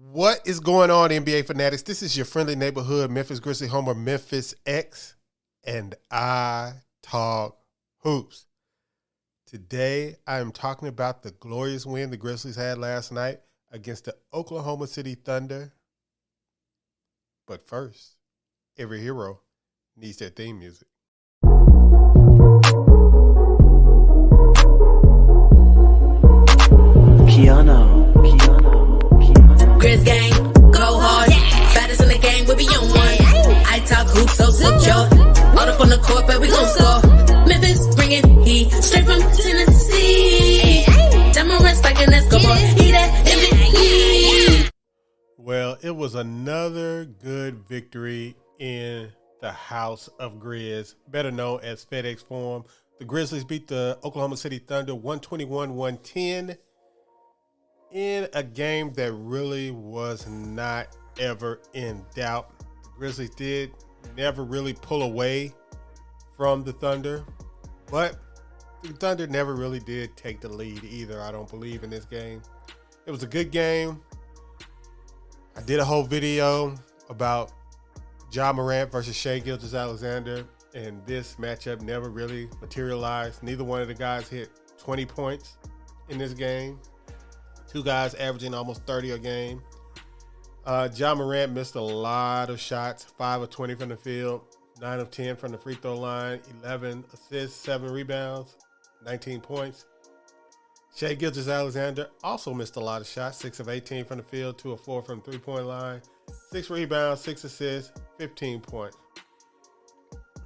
What is going on, NBA fanatics? This is your friendly neighborhood Memphis Grizzlies homer, Memphis X, and I talk hoops. Today, I am talking about the glorious win the Grizzlies had last night against the Oklahoma City Thunder. But first, every hero needs their theme music. Grizz gang, go hard. Baddest in the game, we be on one. I talk hoops, so secure. All up on the court, but we gon' score. Memphis bringing heat straight from Tennessee. Ja Morant spiking, let's go, boy. He that MVP. Well, it was another good victory in the House of Grizz, better known as FedEx Forum. The Grizzlies beat the Oklahoma City Thunder 121-110. In a game that really was not ever in doubt. The Grizzlies did never really pull away from the Thunder, but the Thunder never really did take the lead either, I don't believe, in this game. It was a good game. I did a whole video about Ja Morant versus Shai Gilgeous-Alexander, and this matchup never really materialized. Neither one of the guys hit 20 points in this game. Two guys averaging almost 30 a game. Ja Morant missed a lot of shots, 5 of 20 from the field, 9 of 10 from the free throw line, 11 assists, 7 rebounds, 19 points. Shai Gilgeous-Alexander also missed a lot of shots, 6 of 18 from the field, 2 of 4 from the three-point line, 6 rebounds, 6 assists, 15 points.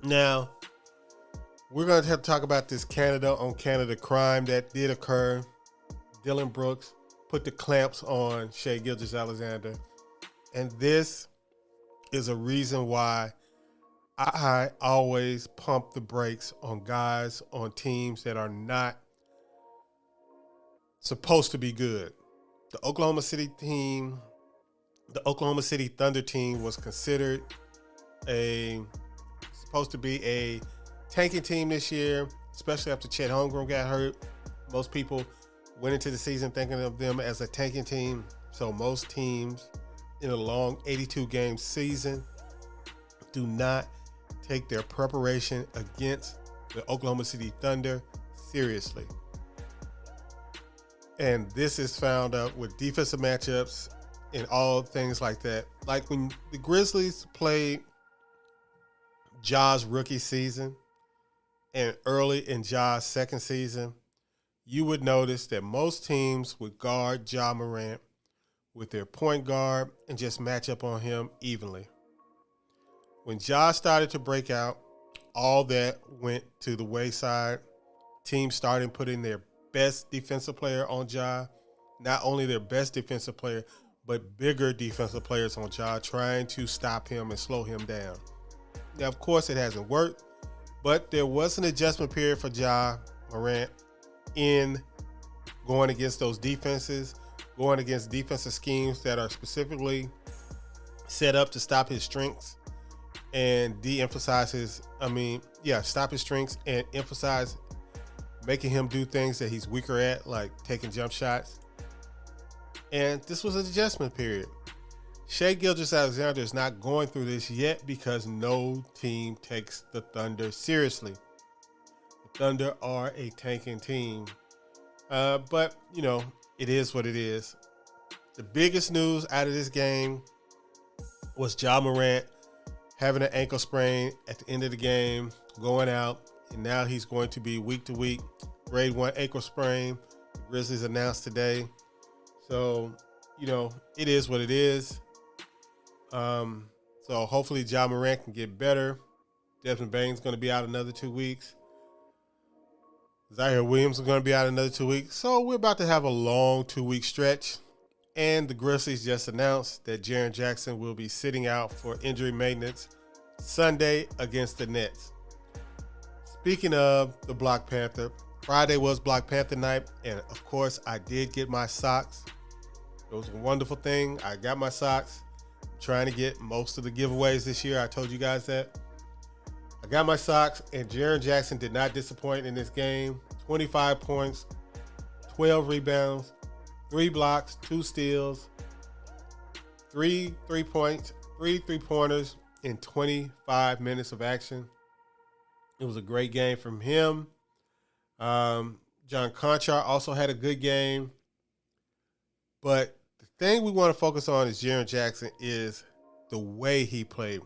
Now, we're going to have to talk about this Canada on Canada crime that did occur. Dylan Brooks put the clamps on Shai Gilgeous-Alexander. And this is a reason why I always pump the brakes on guys on teams that are not supposed to be good. The Oklahoma City Thunder team was considered supposed to be a tanking team this year, especially after Chet Holmgren got hurt. Most people went into the season thinking of them as a tanking team. So most teams in a long 82-game season do not take their preparation against the Oklahoma City Thunder seriously. And this is found out with defensive matchups and all things like that. Like when the Grizzlies played Ja's rookie season and early in Ja's second season, you would notice that most teams would guard Ja Morant with their point guard and just match up on him evenly. When Ja started to break out, all that went to the wayside. Teams started putting their best defensive player on Ja, not only their best defensive player, but bigger defensive players on Ja, trying to stop him and slow him down. Now, of course, it hasn't worked, but there was an adjustment period for Ja Morant in going against those defenses, going against defensive schemes that are specifically set up to stop his strengths and stop his strengths and emphasize making him do things that he's weaker at, like taking jump shots. And this was an adjustment period. Shai Gilgeous-Alexander is not going through this yet because no team takes the Thunder seriously. Thunder are a tanking team. But, it is what it is. The biggest news out of this game was Ja Morant having an ankle sprain at the end of the game, going out, and now he's going to be week to week. Grade 1 ankle sprain. The Grizzlies announced today. So, it is what it is. So hopefully Ja Morant can get better. Desmond Bane's going to be out another 2 weeks. Zaire Williams is going to be out another 2 weeks. So we're about to have a long 2-week stretch. And the Grizzlies just announced that Jaren Jackson will be sitting out for injury maintenance Sunday against the Nets. Speaking of the Black Panther, Friday was Black Panther night. And, of course, I did get my socks. It was a wonderful thing. I got my socks. I'm trying to get most of the giveaways this year. I told you guys that. I got my socks, and Jaren Jackson did not disappoint in this game. 25 points, 12 rebounds, 3 blocks, 2 steals, three three-pointers in 25 minutes of action. It was a great game from him. John Konchar also had a good game. But the thing we want to focus on is Jaren Jackson is the way he played.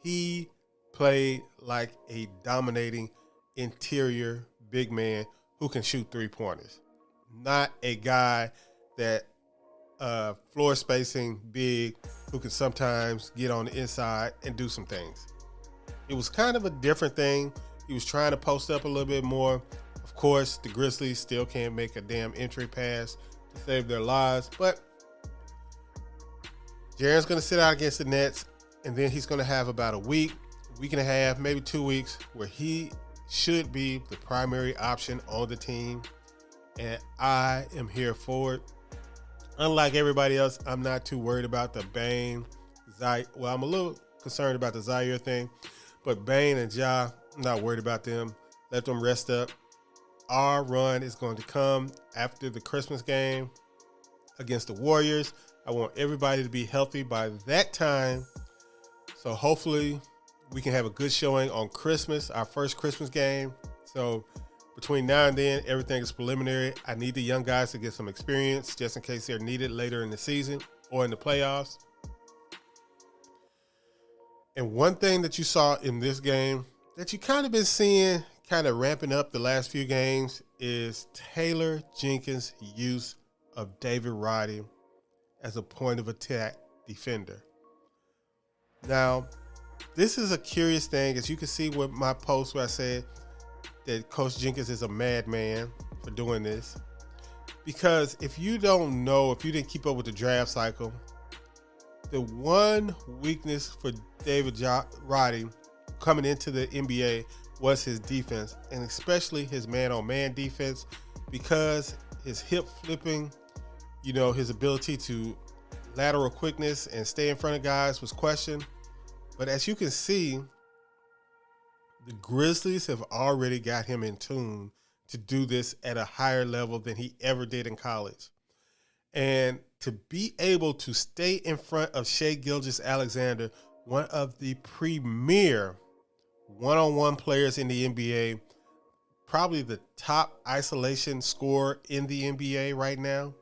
He played like a dominating interior big man who can shoot three-pointers. Not a guy that floor spacing big who can sometimes get on the inside and do some things. It was kind of a different thing. He was trying to post up a little bit more. Of course, the Grizzlies still can't make a damn entry pass to save their lives, but Jaren's going to sit out against the Nets, and then he's going to have about a week and a half, maybe 2 weeks, where he should be the primary option on the team, and I am here for it. Unlike everybody else, I'm not too worried about the Bane. Well, I'm a little concerned about the Zaire thing, but Bane and Ja, I'm not worried about them. Let them rest up. Our run is going to come after the Christmas game against the Warriors. I want everybody to be healthy by that time. So hopefully we can have a good showing on Christmas, our first Christmas game. So between now and then, everything is preliminary. I need the young guys to get some experience just in case they're needed later in the season or in the playoffs. And one thing that you saw in this game that you kind of been seeing kind of ramping up the last few games is Taylor Jenkins' use of David Roddy as a point of attack defender. Now, this is a curious thing, as you can see with my post where I said that Coach Jenkins is a madman for doing this. Because if you don't know, if you didn't keep up with the draft cycle, the one weakness for David Roddy coming into the NBA was his defense, and especially his man-on-man defense, because his hip flipping, his ability to lateral quickness and stay in front of guys was questioned. But as you can see, the Grizzlies have already got him in tune to do this at a higher level than he ever did in college. And to be able to stay in front of Shai Gilgeous-Alexander, one of the premier one-on-one players in the NBA, probably the top isolation scorer in the NBA right now,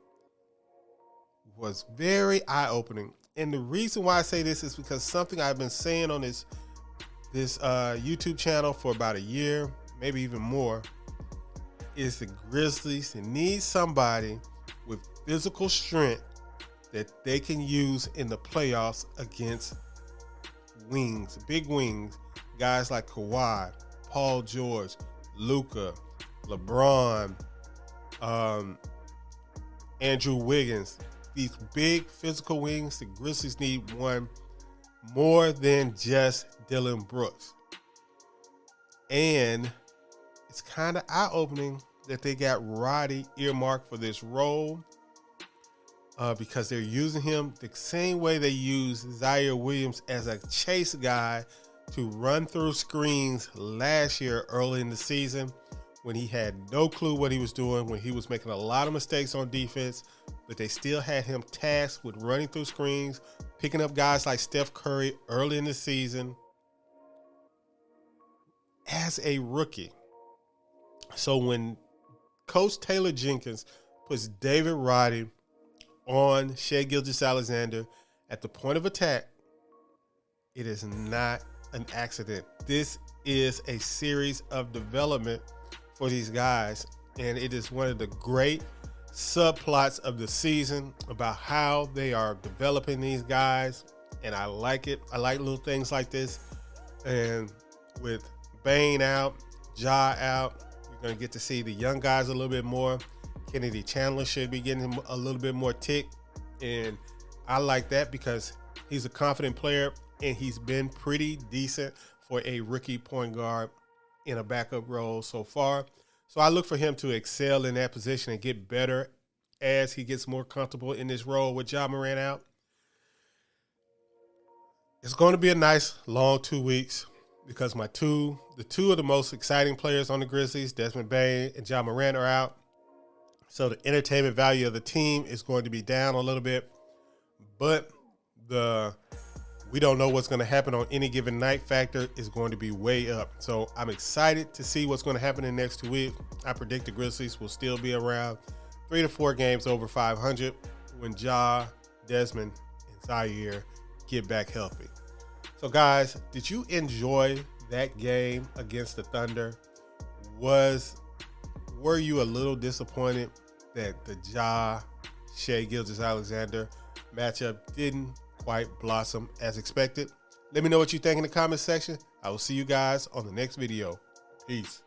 was very eye-opening. And the reason why I say this is because something I've been saying on this YouTube channel for about a year, maybe even more, is the Grizzlies need somebody with physical strength that they can use in the playoffs against wings, big wings, guys like Kawhi, Paul George, Luka, LeBron, Andrew Wiggins. These big physical wings, the Grizzlies need one more than just Dylan Brooks. And it's kind of eye-opening that they got Roddy earmarked for this role because they're using him the same way they used Zaire Williams as a chase guy to run through screens last year early in the season when he had no clue what he was doing, when he was making a lot of mistakes on defense, but they still had him tasked with running through screens, picking up guys like Steph Curry early in the season as a rookie. So when Coach Taylor Jenkins puts David Roddy on Shai Gilgeous-Alexander at the point of attack, it is not an accident. This is a series of development for these guys, and it is one of the great subplots of the season about how they are developing these guys, and I like it. I like little things like this. And with Bane out, Ja out, you're going to get to see the young guys a little bit more. Kennedy Chandler should be getting a little bit more tick, and I like that because he's a confident player, and he's been pretty decent for a rookie point guard in a backup role so far. So I look for him to excel in that position and get better as he gets more comfortable in this role with Ja Morant out. It's going to be a nice long 2 weeks because the two of the most exciting players on the Grizzlies, Desmond Bane and Ja Morant, are out. So the entertainment value of the team is going to be down a little bit. But the we don't know what's going to happen on any given night factor is going to be way up. So I'm excited to see what's going to happen in the next 2 weeks. I predict the Grizzlies will still be around 3 to 4 games over 500 when Ja, Desmond, and Zaire get back healthy. So guys, did you enjoy that game against the Thunder? Were you a little disappointed that the Ja Shai Gilgeous-Alexander matchup didn't quite blossom as expected? Let me know what you think in the comment section. I will see you guys on the next video. Peace.